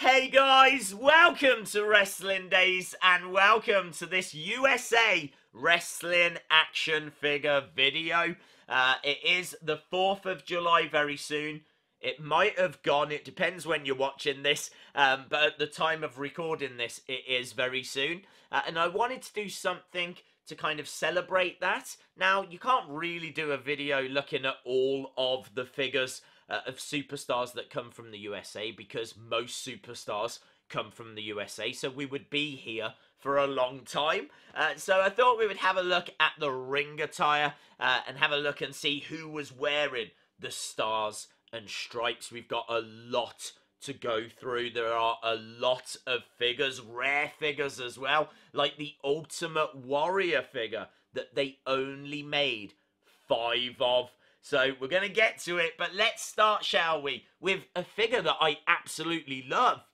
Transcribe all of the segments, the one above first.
Hey guys, welcome to Wrestling Days and welcome to this USA Wrestling action figure video. It is the 4th of July very soon. It might have gone, it depends when you're watching this, but at the time of recording this, it is very soon. And I wanted to do something to kind of celebrate that. Now, you can't really do a video looking at all of the figures of superstars that come from the USA because most superstars come from the USA, so we would be here for a long time. So I thought we would have a look at the ring attire and have a look and see who was wearing the stars and stripes. We've got a lot to go through. There are a lot of figures, rare figures as well, like the Ultimate Warrior figure that they only made 5 of. So we're going to get to it, but let's start, shall we, with a figure that I absolutely love.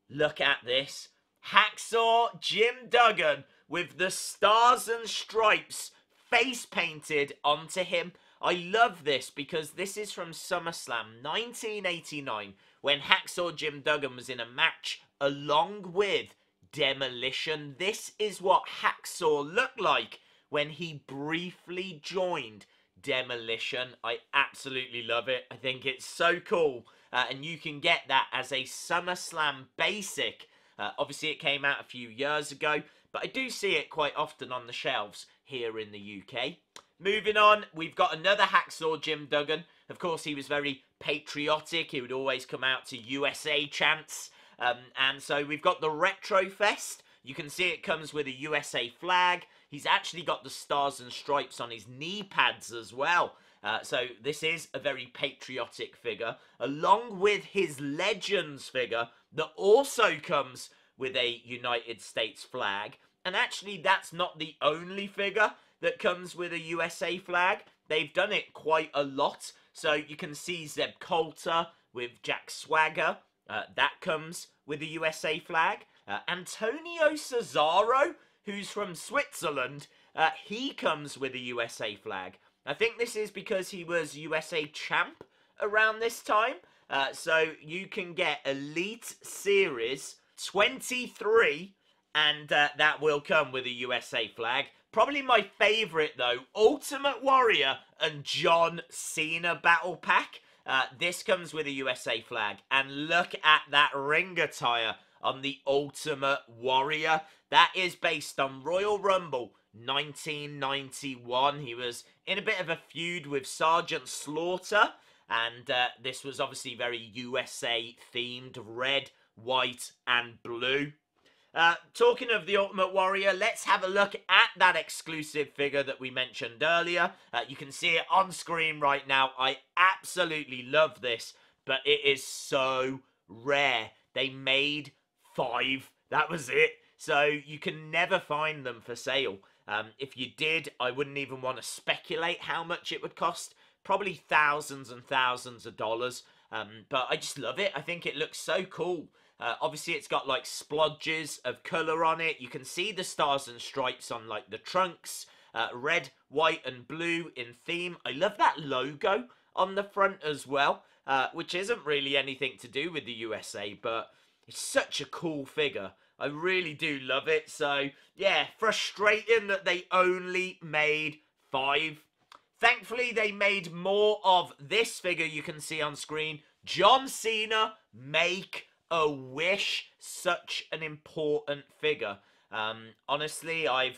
Look at this. Hacksaw Jim Duggan with the stars and stripes face painted onto him. I love this because this is from Summerslam 1989 when Hacksaw Jim Duggan was in a match along with Demolition. This is what Hacksaw looked like when he briefly joined Demolition. I absolutely love it. I think it's so cool, and you can get that as a SummerSlam basic. Obviously it came out a few years ago, but I do see it quite often on the shelves here in the UK. Moving on, we've got another Hacksaw Jim Duggan. Of course, he was very patriotic. He would always come out to USA chants, and so we've got the Retrofest. You can see it comes with a USA flag. He's actually got the stars and stripes on his knee pads as well. So this is a very patriotic figure, along with his Legends figure that also comes with a United States flag. And actually, that's not the only figure that comes with a USA flag. They've done it quite a lot. So you can see Zeb Colter with Jack Swagger. That comes with a USA flag. Antonio Cesaro, who's from Switzerland, he comes with a USA flag. I think this is because he was USA champ around this time. So you can get Elite Series 23, and that will come with a USA flag. Probably my favourite, though, Ultimate Warrior and John Cena Battle Pack. This comes with a USA flag. And look at that ring attire on the Ultimate Warrior. That is based on Royal Rumble 1991. He was in a bit of a feud with Sergeant Slaughter, and this was obviously very USA themed, red, white and blue. Talking of the Ultimate Warrior, let's have a look at that exclusive figure that we mentioned earlier. You can see it on screen right now. I absolutely love this, but it is so rare. They made 5. That was it. So you can never find them for sale. If you did, I wouldn't even want to speculate how much it would cost. Probably thousands and thousands of dollars. But I just love it. I think it looks so cool. Obviously, it's got like splodges of colour on it. You can see the stars and stripes on like the trunks. Red, white and blue in theme. I love that logo on the front as well, which isn't really anything to do with the USA, but it's such a cool figure. I really do love it. So, yeah, frustrating that they only made 5. Thankfully, they made more of this figure you can see on screen. John Cena Make A Wish. Such an important figure. Honestly, I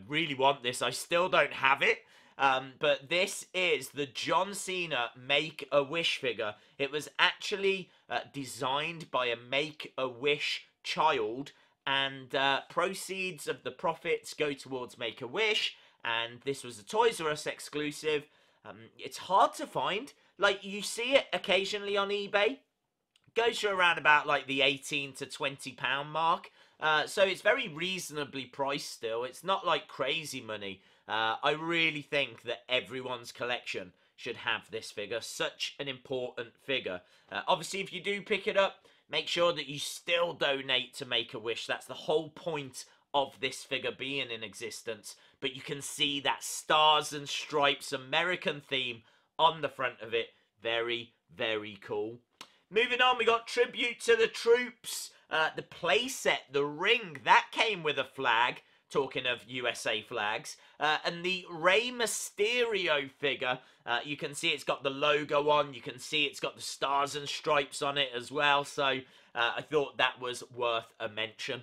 really want this. I still don't have it. But this is the John Cena Make A Wish figure. It was actually designed by a Make A Wish child, and proceeds of the profits go towards Make A Wish. And this was a Toys R Us exclusive. It's hard to find. Like, you see it occasionally on eBay. Goes for around about like the £18 to £20 mark. So it's very reasonably priced still. It's not like crazy money. I really think that everyone's collection should have this figure. Such an important figure. Obviously, if you do pick it up, make sure that you still donate to Make A Wish. That's the whole point of this figure being in existence. But you can see that stars and stripes American theme on the front of it. Very, very cool. Moving on, we got Tribute to the Troops. The playset, the ring, that came with a flag. Talking of USA flags. And the Rey Mysterio figure, you can see it's got the logo on. You can see it's got the stars and stripes on it as well. So I thought that was worth a mention.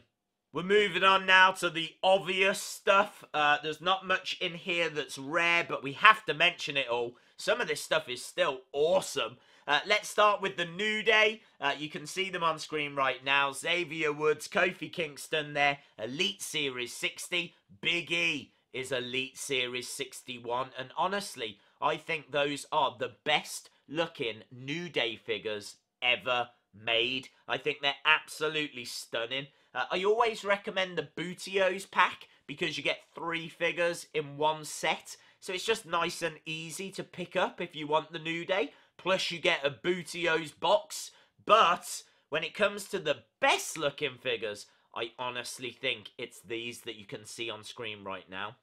We're moving on now to the obvious stuff. There's not much in here that's rare, but we have to mention it all. Some of this stuff is still awesome. Let's start with the New Day. You can see them on screen right now. Xavier Woods, Kofi Kingston there. Elite Series 60. Big E is Elite Series 61. And honestly, I think those are the best looking New Day figures ever made. I think they're absolutely stunning. I always recommend the Bootios pack because you get 3 figures in one set. So it's just nice and easy to pick up if you want the New Day. Plus you get a Bootios box. But when it comes to the best looking figures, I honestly think it's these that you can see on screen right now.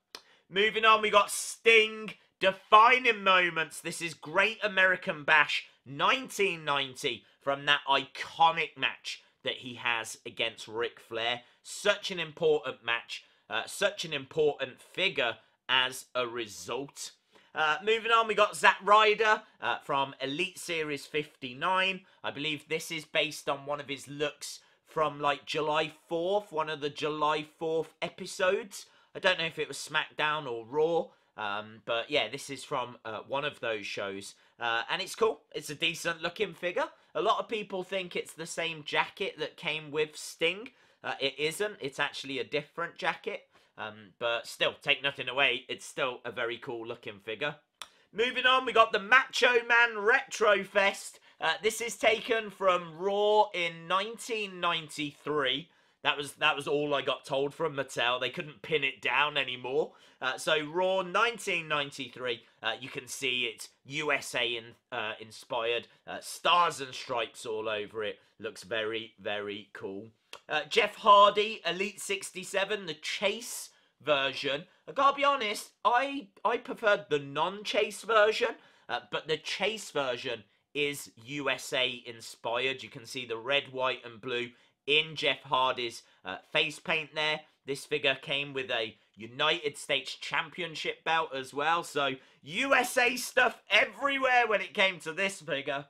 Moving on, we got Sting. Defining moments. This is Great American Bash 1990 from that iconic match that he has against Ric Flair. Such an important match. Such an important figure as a result. Moving on, we got Zack Ryder from Elite Series 59. I believe this is based on one of his looks from like July 4th, one of the July 4th episodes. I don't know if it was SmackDown or Raw, but yeah, this is from one of those shows. And it's cool. It's a decent looking figure. A lot of people think it's the same jacket that came with Sting. It isn't. It's actually a different jacket. But still, take nothing away. It's still a very cool looking figure. Moving on, we got the Macho Man Retrofest. This is taken from Raw in 1993. That was all I got told from Mattel. They couldn't pin it down anymore. So Raw 1993, you can see it's USA inspired. Stars and stripes all over it. Looks very, very cool. Jeff Hardy, Elite 67, the Chase version. I gotta be honest, I preferred the non-Chase version, but the Chase version is USA inspired. You can see the red, white and blue in Jeff Hardy's face paint there. This figure came with a United States Championship belt as well. So USA stuff everywhere when it came to this figure.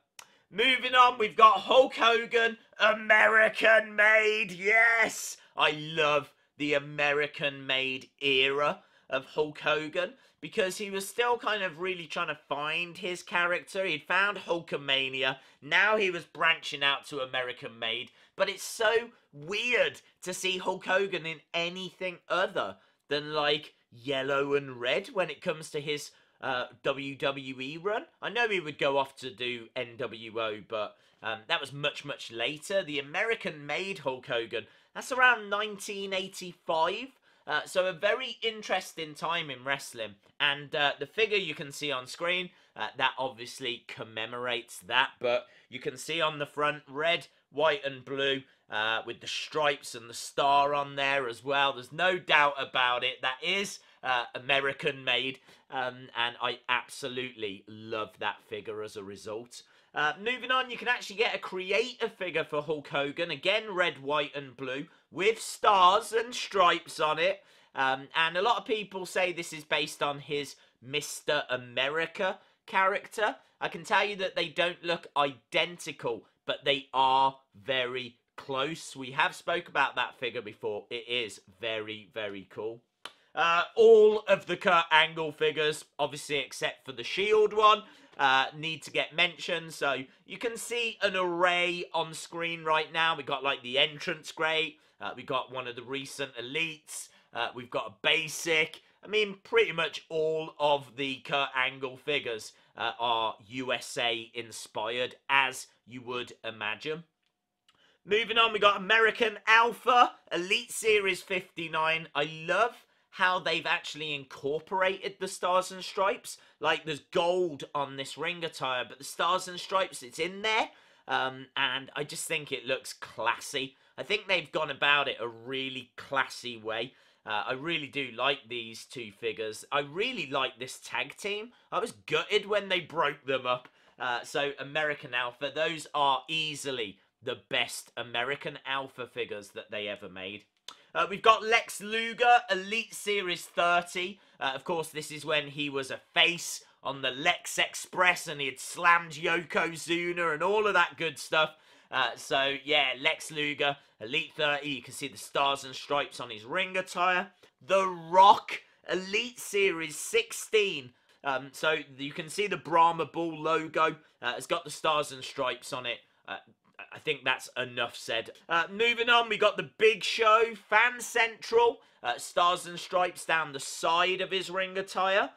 Moving on, we've got Hulk Hogan, American made. Yes! I love the American made era of Hulk Hogan because he was still kind of really trying to find his character. He'd found Hulkamania. Now he was branching out to American made. But it's so weird to see Hulk Hogan in anything other than like yellow and red when it comes to his WWE run. I know he would go off to do NWO, but that was much, much later. The American-made Hulk Hogan, that's around 1985. So a very interesting time in wrestling. And the figure you can see on screen, that obviously commemorates that. But you can see on the front, red, white and blue, with the stripes and the star on there as well. There's no doubt about it. That is American made, and I absolutely love that figure as a result. Moving on, you can actually get a creator figure for Hulk Hogan, again red, white and blue, with stars and stripes on it, and a lot of people say this is based on his Mr. America character. I can tell you that they don't look identical, but they are very close. We have spoke about that figure before. It is very, very cool. All of the Kurt Angle figures, obviously except for the Shield one, need to get mentioned. So you can see an array on screen right now. We got like the entrance great. We got one of the recent elites. We've got a basic. I mean, pretty much all of the Kurt Angle figures are USA inspired, as you would imagine. Moving on, we got American Alpha, Elite Series 59. I love how they've actually incorporated the stars and stripes. Like, there's gold on this ring attire, but the stars and stripes, it's in there. And I just think it looks classy. I think they've gone about it a really classy way. I really do like these two figures. I really like this tag team. I was gutted when they broke them up. So American Alpha, those are easily the best American Alpha figures that they ever made. We've got Lex Luger, Elite Series 30. Of course, this is when he was a face on the Lex Express and he had slammed Yokozuna and all of that good stuff. So, yeah, Lex Luger, Elite 30. You can see the stars and stripes on his ring attire. The Rock, Elite Series 16. So, you can see the Brahma Bull logo. It's got the stars and stripes on it. I think that's enough said. Moving on, we got the Big Show, Fan Central, stars and stripes down the side of his ring attire.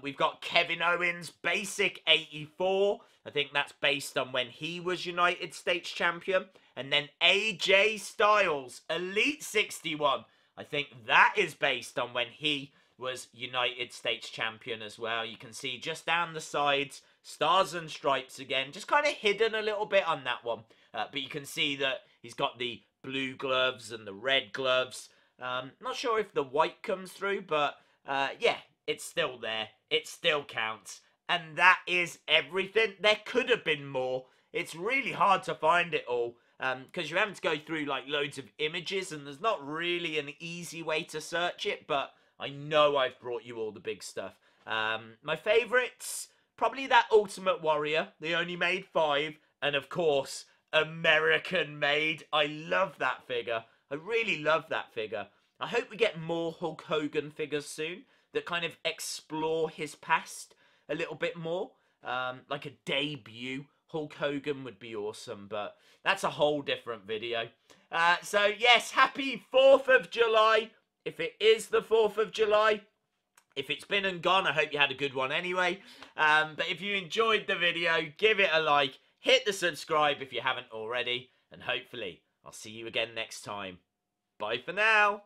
We've got Kevin Owens, Basic 84. I think that's based on when he was United States Champion. And then AJ Styles, Elite 61. I think that is based on when he was United States Champion as well. You can see just down the sides, stars and stripes again. Just kind of hidden a little bit on that one. But you can see that he's got the blue gloves and the red gloves. Not sure if the white comes through, but yeah, it's still there. It still counts. And that is everything. There could have been more. It's really hard to find it all because you're having to go through like loads of images and there's not really an easy way to search it, but I know I've brought you all the big stuff. My favourites, probably that Ultimate Warrior. They only made 5. And of course, American made. I love that figure. I really love that figure. I hope we get more Hulk Hogan figures soon that kind of explore his past a little bit more. Like a debut Hulk Hogan would be awesome, but that's a whole different video. So yes, happy 4th of July. If it is the 4th of July, if it's been and gone, I hope you had a good one anyway. But if you enjoyed the video, give it a like. Hit the subscribe if you haven't already. And hopefully, I'll see you again next time. Bye for now.